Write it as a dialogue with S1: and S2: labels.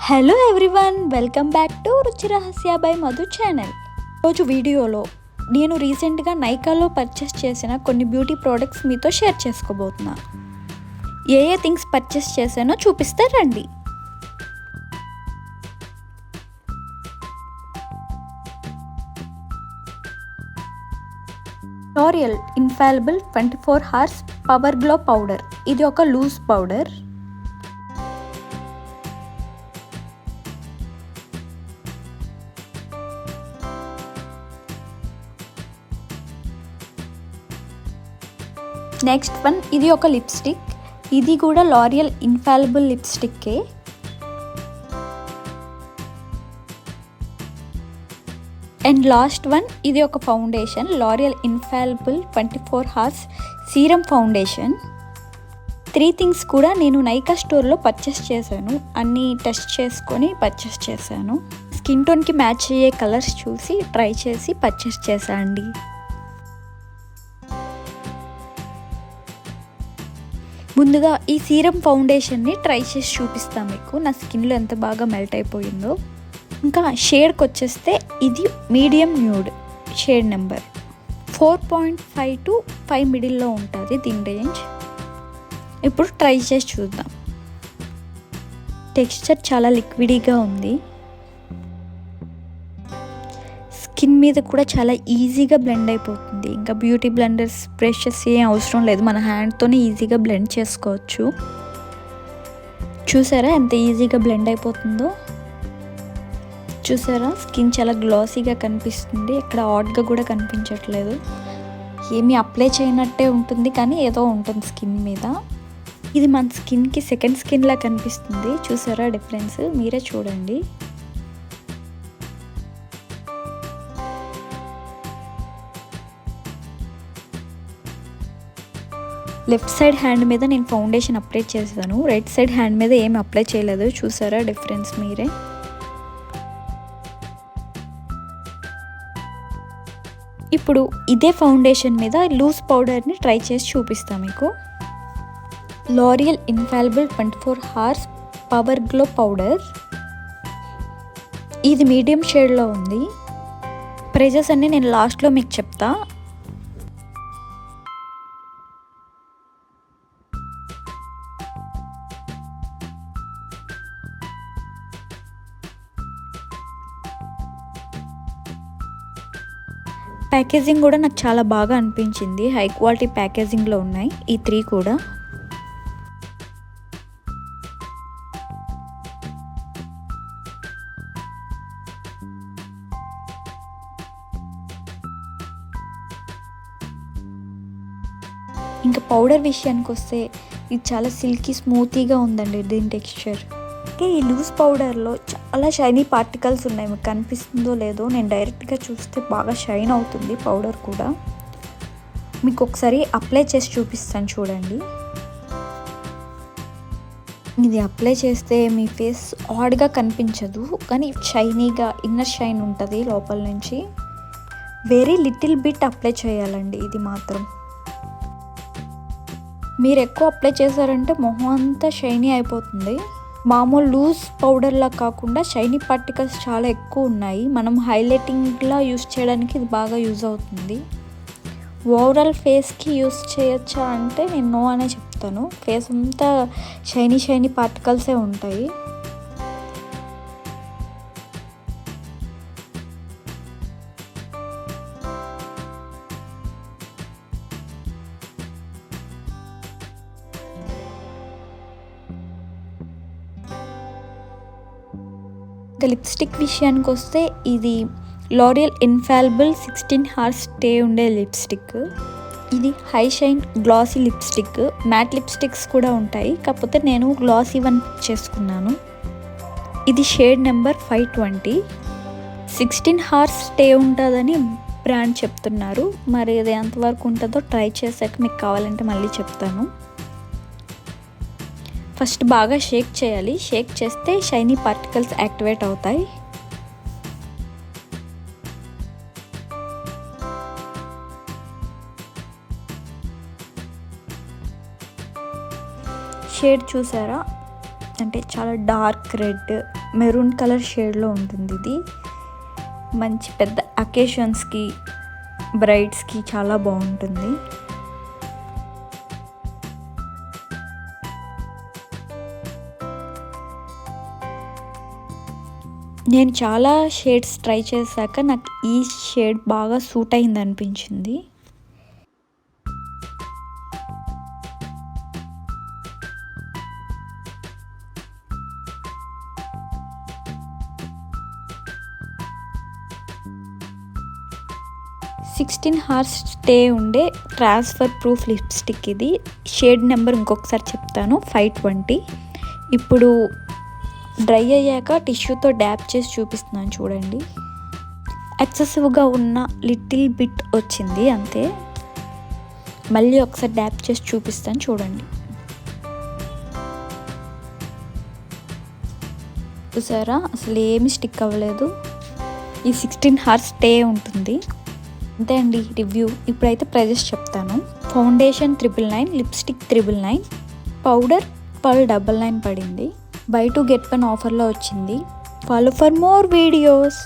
S1: Hello everyone, welcome back to రుచి రహస్య by Madhu channel. రోజు వీడియోలో నేను రీసెంట్గా నైకాలో పర్చేస్ చేసిన కొన్ని బ్యూటీ ప్రోడక్ట్స్ మీతో షేర్ చేసుకోబోతున్నా. ఏ థింగ్స్ పర్చేస్ చేశానో చూపిస్తే రండి. L'Oreal infallible 24 hours power glow powder. ఇది ఒక లూజ్ పౌడర్. నెక్స్ట్ వన్, ఇది ఒక లిప్స్టిక్. ఇది కూడా లోరియల్ ఇన్ఫాలిబుల్ లిప్స్టిక్కే. అండ్ లాస్ట్ వన్, ఇది ఒక foundation, L'Oreal infallible 24 hours serum foundation. 3 things కూడా నేను నైకా స్టోర్లో పర్చేస్ చేశాను. అన్నీ టెస్ట్ చేసుకొని పర్చేస్ చేశాను. స్కిన్ టోన్కి మ్యాచ్ అయ్యే కలర్స్ చూసి ట్రై చేసి పర్చేస్ చేశాను అండి. ముందుగా ఈ సీరం ఫౌండేషన్ని ట్రై చేసి చూపిస్తాను మీకు, నా స్కిన్లో ఎంత బాగా మెల్ట్ అయిపోయిందో. ఇంకా షేడ్కి వచ్చేస్తే ఇది medium nude shade number 4.5 to 5 మిడిల్లో ఉంటుంది దీని రేంజ్. ఇప్పుడు ట్రై చేసి చూద్దాం. టెక్స్చర్ చాలా లిక్విడీగా ఉంది. స్కిన్ మీద కూడా చాలా ఈజీగా బ్లెండ్ అయిపోతుంది. ఇంకా బ్యూటీ బ్లెండర్స్, బ్రషెస్ ఏం అవసరం లేదు, మన హ్యాండ్తోనే ఈజీగా బ్లెండ్ చేసుకోవచ్చు. చూసారా ఎంత ఈజీగా బ్లెండ్ అయిపోతుందో? చూసారా, స్కిన్ చాలా గ్లాసీగా కనిపిస్తుంది, ఎక్కడ ఆడ్గా కూడా కనిపించట్లేదు. ఏమీ అప్లై చేయనట్టే ఉంటుంది, కానీ ఏదో ఉంటుంది స్కిన్ మీద. ఇది మన స్కిన్కి సెకండ్ స్కిన్లా కనిపిస్తుంది. చూసారా డిఫరెన్స్? మీరే చూడండి. లెఫ్ట్ సైడ్ హ్యాండ్ మీద నేను ఫౌండేషన్ అప్లై చేశాను, రైట్ సైడ్ హ్యాండ్ మీద ఏమి అప్లై చేయలేదు. చూసారా డిఫరెన్స్ మీరే? ఇప్పుడు ఇదే ఫౌండేషన్ మీద లూజ్ పౌడర్ని ట్రై చేసి చూపిస్తాను మీకు. L'Oreal infallible 24 hours power glow powder. ఇది మీడియం షేడ్లో ఉంది. ప్రైజెస్ అన్నీ నేను లాస్ట్లో మీకు చెప్తా. ప్యాకేజింగ్ కూడా నాకు చాలా బాగా అనిపించింది. హై క్వాలిటీ ప్యాకేజింగ్లో ఉన్నాయి ఈ 3 కూడా. ఇంకా పౌడర్ విషయానికి వస్తే ఇది చాలా సిల్కీ స్మూతీగా ఉందండి దీని టెక్స్చర్. ఈ లూజ్ పౌడర్లో చాలా షైనీ పార్టికల్స్ ఉన్నాయి, మీకు కనిపిస్తుందో లేదో. నేను డైరెక్ట్గా చూస్తే బాగా షైన్ అవుతుంది పౌడర్ కూడా. మీకు ఒకసారి అప్లై చేసి చూపిస్తాను చూడండి. ఇది అప్లై చేస్తే మీ ఫేస్ ఆడ్గా కనిపించదు, కానీ షైనీగా ఇన్నర్ షైన్ ఉంటుంది లోపల నుంచి. వెరీ లిటిల్ బిట్ అప్లై చేయాలండి ఇది మాత్రం. మీరు ఎక్కువ అప్లై చేశారంటే మొహం అంతా షైనీ అయిపోతుంది. మామూలు లూజ్ పౌడర్లా కాకుండా షైనీ పార్టికల్స్ చాలా ఎక్కువ ఉన్నాయి. మనం హైలైటింగ్లా యూస్ చేయడానికి ఇది బాగా యూజ్ అవుతుంది. ఓవరాల్ ఫేస్కి యూస్ చేయొచ్చా అంటే నేను నో అనే చెప్తాను. ఫేస్ అంతా షైనీ పార్టికల్సే ఉంటాయి. లిప్స్టిక్ విషయానికి వస్తే ఇది లోరియల్ ఇన్ఫాలిబుల్ 16 hours స్టే ఉండే లిప్స్టిక్. ఇది high shine glossy lipstick. Matte lipsticks కూడా ఉంటాయి, కాకపోతే నేను గ్లాసీ వన్ చేసుకున్నాను. ఇది షేడ్ నెంబర్ 520. 16 hours స్టే ఉంటుందని బ్రాండ్ చెప్తున్నారు. మరి అది ఎంతవరకు ఉంటుందో ట్రై చేశాక మీకు కావాలంటే మళ్ళీ చెప్తాను. ఫస్ట్ బాగా షేక్ చేయాలి. షేక్ చేస్తే షైనీ పార్టికల్స్ యాక్టివేట్ అవుతాయి. షేడ్ చూసారా? అంటే చాలా డార్క్ రెడ్ మెరూన్ కలర్ షేడ్లో ఉంటుంది. ఇది మంచి పెద్ద అకేషన్స్కి బ్రైడ్స్కి చాలా బాగుంటుంది. నేను చాలా షేడ్స్ ట్రై చేశాక నాకు ఈ షేడ్ బాగా సూట్ అయింది అనిపించింది. సిక్స్టీన్ హార్స్ స్టే ఉండే ట్రాన్స్ఫర్ ప్రూఫ్ లిప్స్టిక్ ఇది. షేడ్ నెంబర్ ఇంకొకసారి చెప్తాను, 520. ఇప్పుడు డ్రై అయ్యాక టిష్యూతో డ్యాప్ చేసి చూపిస్తున్నాను చూడండి. ఎక్సెసివ్గా ఉన్న లిటిల్ బిట్ వచ్చింది అంతే. మళ్ళీ ఒకసారి డ్యాప్ చేసి చూపిస్తాను చూడండి. చూసారా, అసలు ఏమి స్టిక్ అవ్వలేదు. ఈ 16 హార్స్ స్టే ఉంటుంది. అంతే అండి రివ్యూ. ఇప్పుడైతే ప్రైజెస్ చెప్తాను. ఫౌండేషన్ 999, లిప్స్టిక్ 999, పౌడర్ 1299 పడింది. బై 2 get 1 ఆఫర్లో వచ్చింది. Follow for more videos.